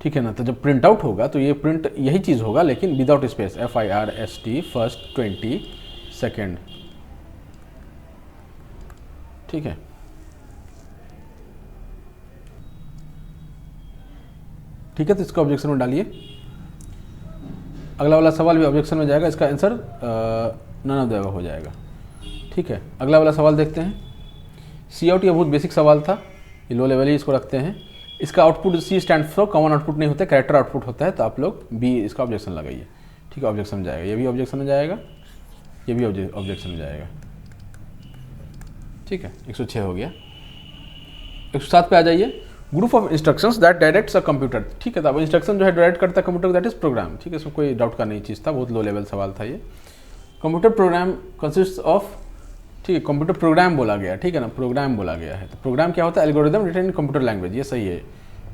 ठीक है ना, तो जब प्रिंट आउट होगा तो ये प्रिंट यही चीज़ होगा लेकिन without space, FIRST first 20 second. ठीक है, ठीक है, तो इसको ऑब्जेक्शन में डालिए। अगला वाला सवाल भी ऑब्जेक्शन में जाएगा, इसका answer none of the above हो जाएगा। ठीक है, अगला वाला सवाल देखते हैं। COUT ये बहुत बेसिक सवाल था, ये लो लेवल ही इसको रखते हैं। इसका output C stand for common output नहीं होता है, कैरेक्टर आउटपुट होता है, तो आप लोग B इसका ऑब्जेक्शन लगाइए। ठीक है, ऑब्जेक्शन में जाएगा, ये भी ऑब्जेक्शन में जाएगा, ये भी ऑब्जेक्शन में जाएगा। ठीक है, 106 हो गया। 107 पे आ जाइए। Group of instructions that directs a computer. ठीक है, तो अब इंस्ट्रक्शन जो है डायरेक्ट करता है कंप्यूटर, दैट इज प्रोग्राम। ठीक है, इसमें कोई डाउट का नहीं चीज़ था, बहुत लो लेवल सवाल था ये। कंप्यूटर प्रोग्राम कंसिस्ट ऑफ, ठीक है, कंप्यूटर प्रोग्राम बोला गया, ठीक है ना, प्रोग्राम बोला गया है। तो प्रोग्राम क्या होता है? Algorithm written in computer language, ये सही है।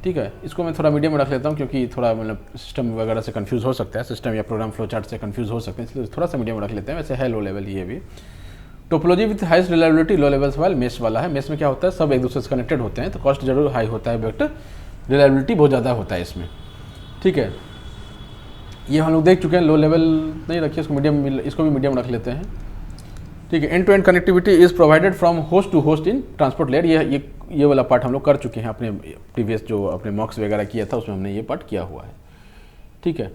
ठीक है, इसको मैं थोड़ा मीडियम में रख लेता हूँ क्योंकि थोड़ा मतलब सिस्टम वगैरह से कंफ्यूज हो सकता है, सिस्टम या प्रोग्राम फ्लो चार्ट से कंफ्यूज हो सकते हैं, इसलिए थोड़ा सा मीडियम में रख लेते हैं। वैसे है लो लेवल ये भी। Topology with heist reliability, low level सवाल मेश वाला है। मेश में क्या होता है, सब एक दूसरे से कनेक्टेड होते हैं, तो कॉस्ट जरूर हाई होता है, बट रिलायबिलिटी बहुत ज़्यादा होता है इसमें। ठीक है, ये हम लोग देख चुके हैं, लो लेवल नहीं रखिए, इसको मीडियम, इसको भी मीडियम रख लेते हैं। ठीक है, end to end connectivity is provided from host to host in transport layer. ये वाला पार्ट हम लोग कर चुके हैं अपने प्रीवियस जो अपने मॉक्स वगैरह किया था उसमें हमने ये पार्ट किया हुआ है। ठीक है,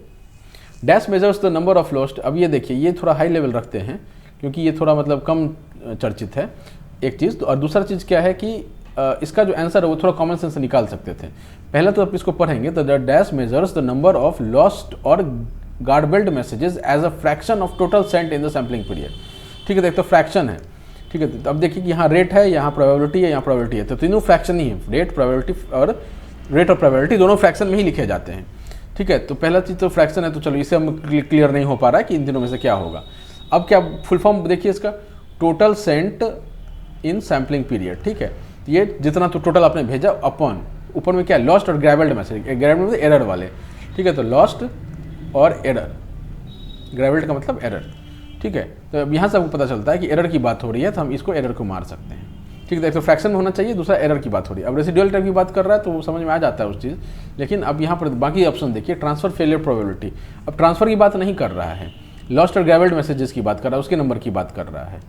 dash measures the number of lost. अब ये देखिए, ये थोड़ा हाई लेवल रखते हैं क्योंकि ये थोड़ा मतलब कम चर्चित है एक चीज़। और दूसरा चीज़ क्या है कि इसका जो आंसर है वो थोड़ा कॉमन सेंस से निकाल सकते थे। पहला तो आप इसको पढ़ेंगे तो the dash measures the number of lost और garbled messages as a fraction of total sent in the sampling period. ठीक है, तो एक तो फ्रैक्शन है। ठीक है, तो अब देखिए कि यहाँ रेट है, यहाँ प्रोबेबिलिटी है, यहाँ प्रोबेबिलिटी है, तो तीनों फ्रैक्शन ही है। रेट, प्रोबेबिलिटी और प्रोबेबिलिटी दोनों फ्रैक्शन में ही लिखे जाते हैं। ठीक है, तो पहला चीज़ तो फ्रैक्शन है, तो चलो इसे हम क्लियर नहीं हो पा रहा है कि इन तीनों में से क्या होगा। अब क्या फुल फॉर्म देखिए इसका, टोटल सेंट इन सैम्पलिंग पीरियड। ठीक है, ये जितना तो टोटल आपने भेजा अपॉन, ऊपर में क्या है, लॉस्ट और ग्रेवल्ड मैसेज। ग्रेवल्ड मतलब एरर वाले। ठीक है, तो लॉस्ट और एरर, ग्रेवल्ड का मतलब एरर। ठीक है, तो अब यहाँ से आपको पता चलता है कि एरर की बात हो रही है, तो हम इसको एरर को मार सकते हैं। ठीक है, एक तो फ्रैक्शन में होना चाहिए, दूसरा एरर की बात हो रही है। अब रेसिडुअल टाइप की बात कर रहा है तो वो समझ में आ जाता है उस चीज़, लेकिन अब यहाँ पर बाकी ऑप्शन देखिए, ट्रांसफर फेलियर प्रोबेबिलिटी। अब ट्रांसफर की बात नहीं कर रहा है, लॉस्ट और ग्रेवल्ड मैसेजेस की बात कर रहा है, उसके नंबर की बात कर रहा है।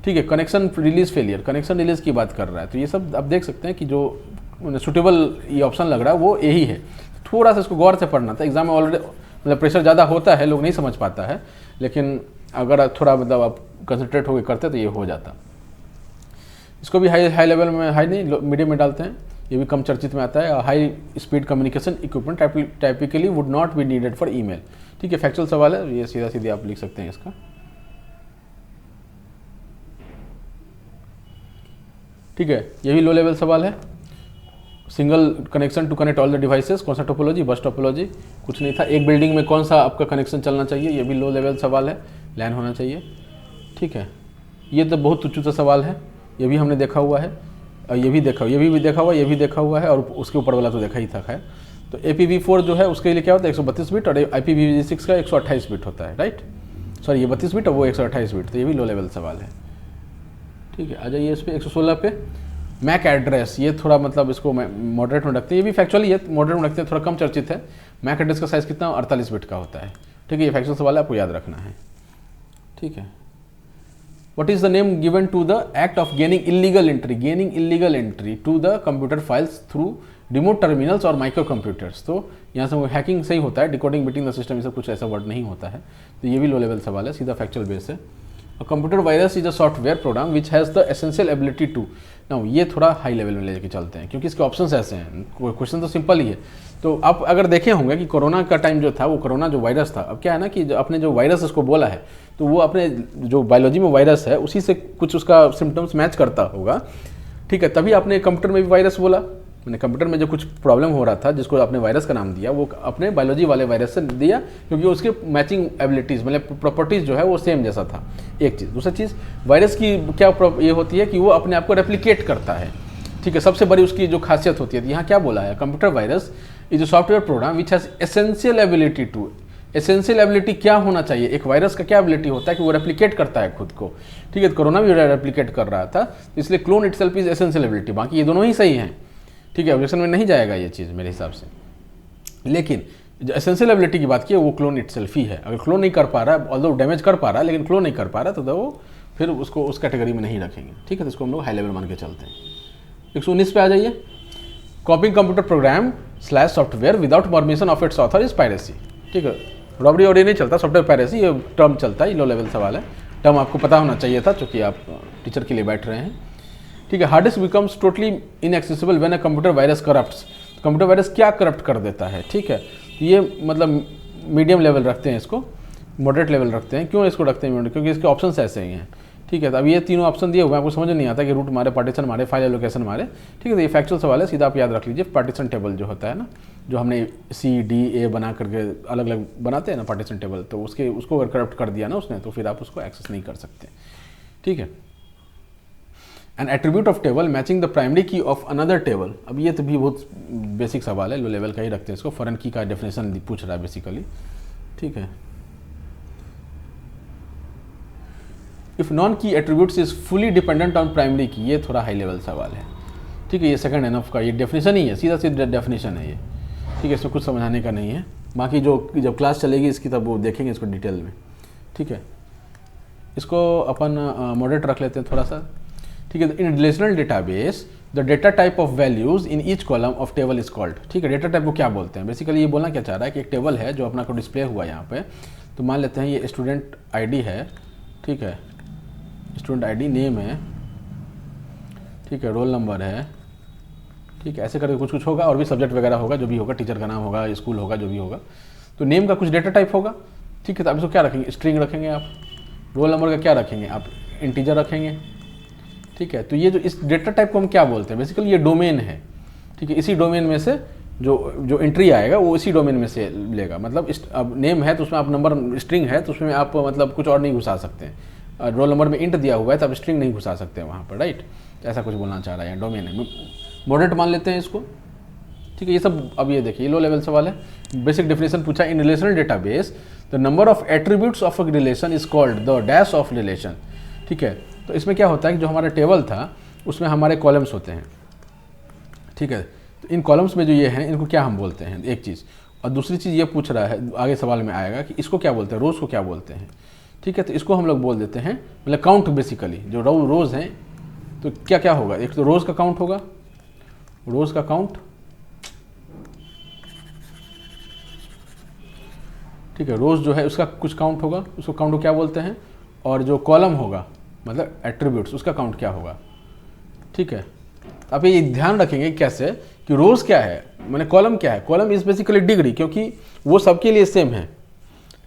ठीक है, connection release failure, connection release की बात कर रहा है। तो ये सब आप देख सकते हैं कि जो सुटेबल ये ऑप्शन लग रहा है वो यही है। थोड़ा सा इसको गौर से पढ़ना था, एग्जाम में ऑलरेडी मतलब प्रेशर ज़्यादा होता है, लोग नहीं समझ पाता है, लेकिन अगर थोड़ा मतलब आप कंसंट्रेट होकर करते तो ये हो जाता। इसको भी हाई लेवल में, हाई नहीं मीडियम में डालते हैं, ये भी कम चर्चित में आता है। High speed communication equipment typically would not be needed for email. ठीक है, फैक्चुअल सवाल है, ये सीधा सीधे आप लिख सकते हैं इसका। ठीक है, ये भी लो लेवल सवाल है। Single connection to connect all the devices, कौन सा टोपोलॉजी, बस टोपोलॉजी, कुछ नहीं था। एक बिल्डिंग में कौन सा आपका कनेक्शन चलना चाहिए, ये भी लो लेवल सवाल है, लैन होना चाहिए। ठीक है, ये तो बहुत तुच्छ सवाल है, ये भी हमने देखा हुआ है, और ये भी देखा, ये भी देखा हुआ, ये भी देखा हुआ है, और उसके ऊपर वाला तो देखा ही था। खैर, तो APV4 जो है उसके लिए क्या होता है 132 बिट, और IPv6 का 128 बिट होता है, राइट। सॉरी, ये 32 बिट और वो 128 बिट, तो ये भी लो लेवल सवाल है। ठीक है, आ जाइए इस पर 116 पे। मैक एड्रेस, ये थोड़ा मतलब इसको मॉडरेट में रखते हैं, ये भी फैक्चुअली ये मॉडरेट में रखते हैं, थोड़ा कम चर्चित है। मैक एड्रेस का साइज़ कितना, 48 बिट का होता है। ठीक है, ये फैक्चुअल सवाल है, आपको याद रखना है। ठीक है, what is the name given to the act of gaining illegal entry to the computer files through remote terminals और माइक्रो कंप्यूटर्स। तो यहाँ से हैकिंग सही होता है, डिकोडिंग बिटवीन द सिस्टम, ये सब कुछ ऐसा वर्ड नहीं होता है। तो ये भी लो लेवल सवाल है, सीधा फैक्चुअल बेस है। Computer virus is a software program which has the essential ability to. Now ये थोड़ा हाई लेवल में लेके चलते हैं क्योंकि इसके ऑप्शंस ऐसे हैं, क्वेश्चन तो सिंपल ही है। तो आप अगर देखे होंगे कि कोरोना का टाइम जो था, वो कोरोना जो वायरस था, अब क्या है ना कि अपने जो वायरस उसको बोला है, तो वो अपने जो बायोलॉजी में वायरस है उसी से कुछ उसका सिम्टम्स मैच करता होगा, ठीक है। तभी आपने कंप्यूटर में भी वायरस बोला, मैंने कंप्यूटर में जो कुछ प्रॉब्लम हो रहा था जिसको आपने वायरस का नाम दिया, वो अपने बायोलॉजी वाले वायरस से दिया क्योंकि उसके मैचिंग एबिलिटीज़ मतलब प्रॉपर्टीज़ जो है वो सेम जैसा था। एक चीज़। दूसरी चीज़, वायरस की क्या ये होती है कि वो अपने आप को रेप्लिकेट करता है, ठीक है। सबसे बड़ी उसकी जो खासियत होती है, यहाँ क्या बोला है, computer virus is a software program which has essential ability to. Essential ability क्या होना चाहिए, एक वायरस का क्या एबिलिटी होता है कि वो रेप्लिकेट करता है खुद को, ठीक है। कोरोना भी रेप्लिकेट कर रहा था, इसलिए clone itself is essential ability. बाकी ये दोनों ही सही हैं, ठीक है, ऑब्जेक्शन में नहीं जाएगा ये चीज़ मेरे हिसाब से। लेकिन जो एसेंशियल एबिलिटी की बात की है वो क्लोन इटसेल्फ ही है। अगर क्लोन नहीं कर पा रहा है, ऑल्दो डैमेज कर पा रहा है लेकिन क्लोन नहीं कर पा रहा, तो वो फिर उसको उस कैटेगरी में नहीं रखेंगे, ठीक है। तो इसको हम लोग हाई लेवल मान के चलते हैं। 119 पे आ जाइए। कॉपिंग computer program / software without permission of its author is piracy, ठीक है। रॉबरी और ये नहीं चलता, सॉफ्टवेयर पायरेसी ये टर्म चलता है, लो लेवल सवाल है। टर्म आपको पता होना चाहिए था चूँकि आप टीचर के लिए बैठ रहे हैं, ठीक है। Hard disk becomes totally inaccessible when a computer virus corrupts. Computer virus क्या करप्ट कर देता है, ठीक है। ये मतलब मीडियम लेवल रखते हैं इसको, मॉडरेट लेवल रखते हैं। क्यों इसको रखते हैं, क्योंकि इसके ऑप्शन ऐसे ही हैं, ठीक है। तो अब ये तीनों ऑप्शन दिए हुए हैं, आपको समझ नहीं आता कि रूट मारे, पार्टीशन मारे, फाइल एलोकेशन मारे, ठीक है। तो ये फैक्चुअल सवाल है, सीधा आप याद रख लीजिए। पार्टीशन टेबल जो होता है ना, जो हमने CDA बना करके अलग अलग बनाते हैं ना पार्टीशन टेबल, तो उसको अगर करप्ट कर दिया ना उसने, तो फिर आप उसको एक्सेस नहीं कर सकते, ठीक है। N attribute of table matching the primary की ऑफ अनदर टेबल। अब ये तो भी बहुत बेसिक सवाल है, लो लेवल का ही रखते हैं इसको। फॉरेन की का डेफिनेशन पूछ रहा है बेसिकली, ठीक है। इफ नॉन की attributes is fully dependent on primary की, ये थोड़ा हाई लेवल सवाल है, ठीक है। ये सेकंड एनफ का ये डेफिनेशन ही है, सीधा सीधा डेफिनेशन है ये, ठीक है। इसमें कुछ समझाने का नहीं है। बाकी जो जब क्लास चलेगी इसकी तब वो देखेंगे इसको डिटेल में, ठीक है। इसको अपन मॉडरेट रख लेते हैं थोड़ा सा, ठीक है। In relational database the data type of values in each column of table is called, ठीक है। डेटा टाइप को क्या बोलते हैं, बेसिकली ये बोलना क्या चाह रहा है कि एक टेबल है जो अपना को डिस्प्ले हुआ यहाँ पे, तो मान लेते हैं ये स्टूडेंट ID है, ठीक है। स्टूडेंट ID नेम है, ठीक है, रोल नंबर है, ठीक है। ऐसे करके कुछ कुछ होगा और भी सब्जेक्ट वगैरह होगा, जो भी होगा, टीचर का नाम होगा, स्कूल होगा, जो भी होगा। तो नेम का कुछ डेटा टाइप होगा, ठीक है। तो आप इसको क्या रखेंगे, स्ट्रिंग रखेंगे आप। रोल नंबर का क्या रखेंगे आप, इंटीजर रखेंगे, ठीक है। तो ये जो इस डेटा टाइप को हम क्या बोलते हैं, बेसिकली ये डोमेन है, ठीक है। इसी डोमेन में से जो एंट्री आएगा वो इसी डोमेन में से लेगा। मतलब अब नेम है तो उसमें आप नंबर, स्ट्रिंग है तो उसमें आप मतलब कुछ और नहीं घुसा सकते हैं। रोल नंबर में इंट दिया हुआ है तो आप स्ट्रिंग नहीं घुसा सकते हैं वहाँ पर, राइट। ऐसा कुछ बोलना चाह रहा है, डोमेन है। मॉडरेट मान लेते हैं इसको, ठीक है। ये सब अब ये देखिए लो लेवल सवाल है। बेसिक डेफिनेशन पूछा, in relational database the number of attributes of a relation is called the dash of relation, ठीक है। तो इसमें क्या होता है कि जो हमारा टेबल था उसमें हमारे कॉलम्स होते हैं, ठीक है। तो इन कॉलम्स में जो ये हैं इनको क्या हम बोलते हैं, एक चीज़। और दूसरी चीज़ ये पूछ रहा है, आगे सवाल में आएगा कि इसको क्या बोलते हैं, रोज़ को क्या बोलते हैं, ठीक है। तो इसको हम लोग बोल देते हैं मतलब काउंट, बेसिकली जो रोज़ हैं। तो क्या क्या होगा, एक तो रोज़ का काउंट होगा, रोज़ का काउंट, ठीक है। रोज़ जो है उसका कुछ काउंट होगा, उसको काउंट को क्या बोलते हैं। और जो कॉलम होगा मतलब एट्रीब्यूट्स, उसका काउंट क्या होगा, ठीक है। आप ये ध्यान रखेंगे कैसे कि रोज़ क्या है, मैंने कॉलम क्या है। कॉलम इज बेसिकली डिग्री, क्योंकि वो सबके लिए सेम है,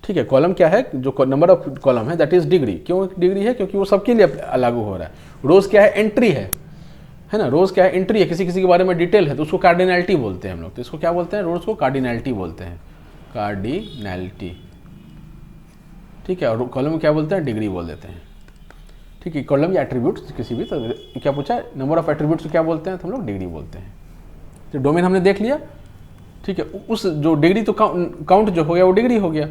ठीक है। कॉलम क्या है, जो नंबर ऑफ कॉलम है दैट इज डिग्री। क्यों डिग्री है, क्योंकि वो सबके लिए लागू हो रहा है। रोज़ क्या है, एंट्री है ना। रोज़ क्या है, एंट्री है, किसी किसी के बारे में डिटेल है तो उसको कार्डिनैलिटी बोलते हैं हम लोग। तो इसको क्या बोलते हैं, रोज़ को कार्डिनैलिटी बोलते हैं, कार्डिनैलिटी, ठीक है। और कॉलम क्या बोलते हैं, डिग्री बोल देते हैं, ठीक है। कॉलम या एट्रीब्यूट्स किसी भी, तो क्या पूछा, नंबर ऑफ एट्रीब्यूट्स क्या बोलते हैं, तो हम लोग डिग्री बोलते हैं। तो डोमेन हमने देख लिया, ठीक है। उस जो डिग्री तो काउंट जो हो गया वो डिग्री हो गया,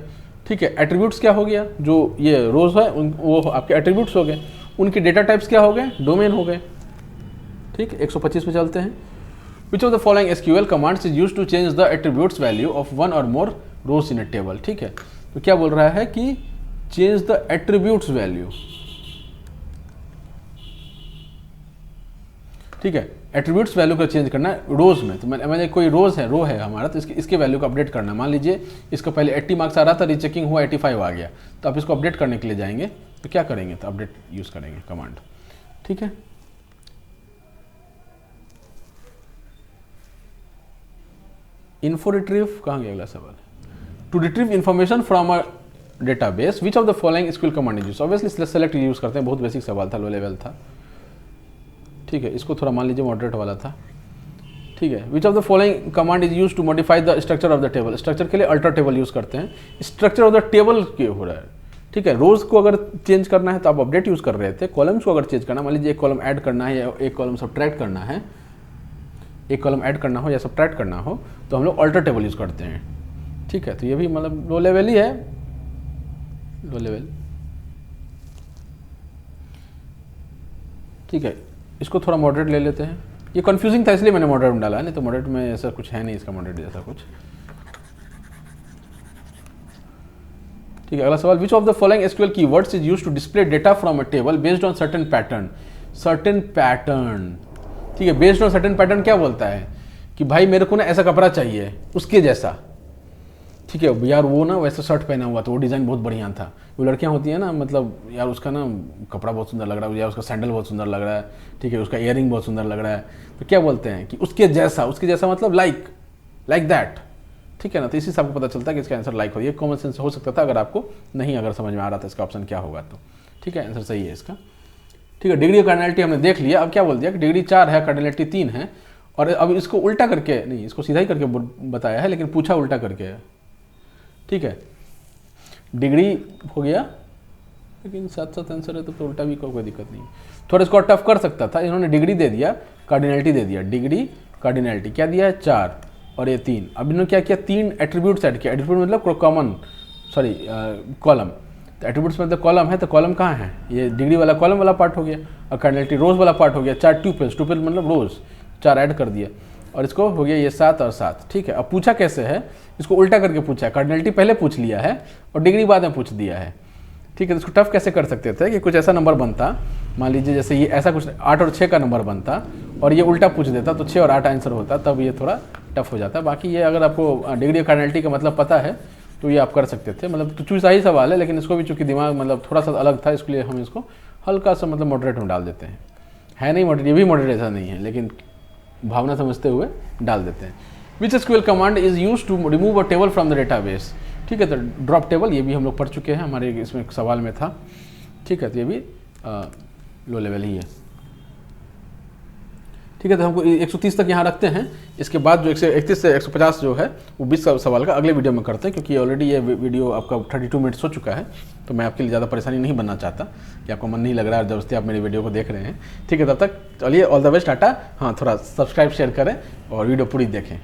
ठीक है। एट्रीब्यूट्स क्या हो गया, जो ये रोज़ है वो आपके एट्रीब्यूट्स हो गए। उनके डेटा टाइप्स क्या हो गए, डोमेन हो गए, ठीक। 125 पे चलते हैं। Which of the following SQL commands is used to change the attributes value of one और मोर रोज इन अ टेबल, ठीक है। तो क्या बोल रहा है कि चेंज द एट्रीब्यूट्स वैल्यू, ठीक है। एट्रीब्यूट्स वैल्यू का चेंज करना है रोज़ में। तो मैंने कोई रोज़ है, रो है हमारा, तो इसके वैल्यू को अपडेट करना है। मान लीजिए इसका पहले 80 मार्क्स आ रहा था, रीचेकिंग हुआ 85 आ गया, तो आप इसको अपडेट करने के लिए जाएंगे तो क्या करेंगे, तो अपडेट यूज़ करेंगे कमांड। ठीक है, इन्फो रिट्रीव, कहाँ गया अगला सवाल, to retrieve information from a database which of the following SQL command is use. Obviously select use करते हैं, बहुत बेसिक सवाल था, लो लेवल था। ठीक है, इसको थोड़ा मान लीजिए मॉडरेट वाला था। ठीक है, which of the following command is use to modify the structure of the table. Structure के लिए अल्टर टेबल यूज़ करते हैं, स्ट्रक्चर ऑफ द टेबल क्यों हो रहा है। ठीक है, रोज को अगर चेंज करना है तो आप अपडेट यूज़ कर रहे थे, कॉलम्स को अगर चेंज करना, मान लीजिए एक कॉलम ऐड करना है या एक कॉलम सब्ट्रैक्ट करना है, एक कॉलम ऐड करना हो या सब्ट्रैक्ट करना हो, तो हम लोग अल्टर टेबल यूज़ करते हैं। ठीक है, तो ये भी मतलब लो लेवल ही है, लो लेवल। ठीक है, इसको थोड़ा मॉडरेट ले लेते हैं, ये कंफ्यूजिंग था इसलिए मैंने मॉडरेट में डाला है, नहीं तो मॉडरेट में ऐसा कुछ है नहीं, इसका मॉडरेट जैसा कुछ। ठीक है, अगला सवाल, which of the following SQL keywords is used to display data from a table based on certain pattern. Certain pattern, ठीक है, बेस्ड ऑन सर्टेन पैटर्न क्या बोलता है कि भाई मेरे को ना ऐसा कपड़ा चाहिए उसके जैसा। ठीक है यार, वो ना वैसा शर्ट पहना हुआ तो वो डिज़ाइन बहुत बढ़िया था। वो लड़कियां होती हैं ना, मतलब यार उसका ना कपड़ा बहुत सुंदर लग रहा है, यार उसका सैंडल बहुत सुंदर लग रहा है, ठीक है, उसका इयरिंग बहुत सुंदर लग रहा है, तो क्या बोलते हैं कि उसके जैसा, उसके जैसा मतलब लाइक दैट। ठीक है ना, तो इसी से आपको पता चलता है कि इसका आंसर लाइक हो। ये कॉमन सेंस हो सकता था, अगर आपको नहीं अगर समझ में आ रहा था इसका ऑप्शन क्या होगा तो। ठीक है, आंसर सही है इसका। ठीक है, डिग्री ऑफ कार्डिनैलिटी हमने देख लिया। अब क्या बोल दिया कि डिग्री 4 है, कार्डिनैलिटी 3 है, और अब इसको उल्टा करके नहीं, इसको सीधा ही करके बताया है, लेकिन पूछा उल्टा करके है। ठीक है, डिग्री हो गया, लेकिन साथ साथ आंसर है तो उल्टा भी कोई दिक्कत नहीं। थोड़ा इसको टफ कर सकता था, इन्होंने डिग्री दे दिया, कार्डिनैलिटी दे दिया, डिग्री कार्डिनैलिटी क्या दिया है 4 और ये 3। अब इन्होंने क्या किया, 3 एट्रीब्यूट्स ऐड किया। एट्रीब्यूट मतलब कॉमन, सॉरी कॉलम, तो एट्रीब्यूट्स मतलब कॉलम है, तो कॉलम कहाँ है, ये डिग्री वाला कॉलम वाला पार्ट हो गया, और कार्डिनैलिटी रोज वाला पार्ट हो गया। 4 ट्यूपल्स, ट्यूपल मतलब रोज, 4 ऐड कर दिया, और इसको हो गया ये 7 और 7। ठीक है, अब पूछा कैसे है, इसको उल्टा करके पूछा है, कार्डिनैलिटी पहले पूछ लिया है और डिग्री बाद में पूछ दिया है। ठीक है, तो इसको टफ कैसे कर सकते थे कि कुछ ऐसा नंबर बनता, मान लीजिए जैसे ये ऐसा कुछ 8 और 6 का नंबर बनता और ये उल्टा पूछ देता तो 6 और 8 आंसर होता, तब ये थोड़ा टफ हो जाता। बाकी ये अगर आपको डिग्री कार्डिनैलिटी का मतलब पता है तो ये आप कर सकते थे, मतलब तो चूज़ा ही सवाल है, लेकिन इसको भी चूँकि दिमाग मतलब थोड़ा सा अलग था, इसके लिए हम इसको हल्का सा मतलब मॉडरेट में डाल देते हैं। है नहीं मॉडरेट, ये भी मॉडरेट ऐसा नहीं है, लेकिन भावना समझते हुए डाल देते हैं। Which SQL command is use to remove a table from the database. ठीक है, तो ड्रॉप टेबल ये भी हम लोग पढ़ चुके हैं, हमारे इसमें एक सवाल में था। ठीक है, तो ये भी लो लेवल ही है। ठीक है, तो हमको 130 तक यहाँ रखते हैं। इसके बाद जो 131 से 150 जो है वो 20 सवाल का अगले वीडियो में करते हैं, क्योंकि ऑलरेडी ये वीडियो आपका 32 मिनट्स हो चुका है, तो मैं आपके लिए ज़्यादा परेशानी नहीं बनना चाहता कि आपको मन नहीं लग रहा है जबरदस्ती आप मेरी वीडियो को देख रहे हैं। ठीक है, तब तक चलिए, ऑल द बेस्ट, टाटा। हाँ, थोड़ा सब्सक्राइब शेयर करें और वीडियो पूरी देखें।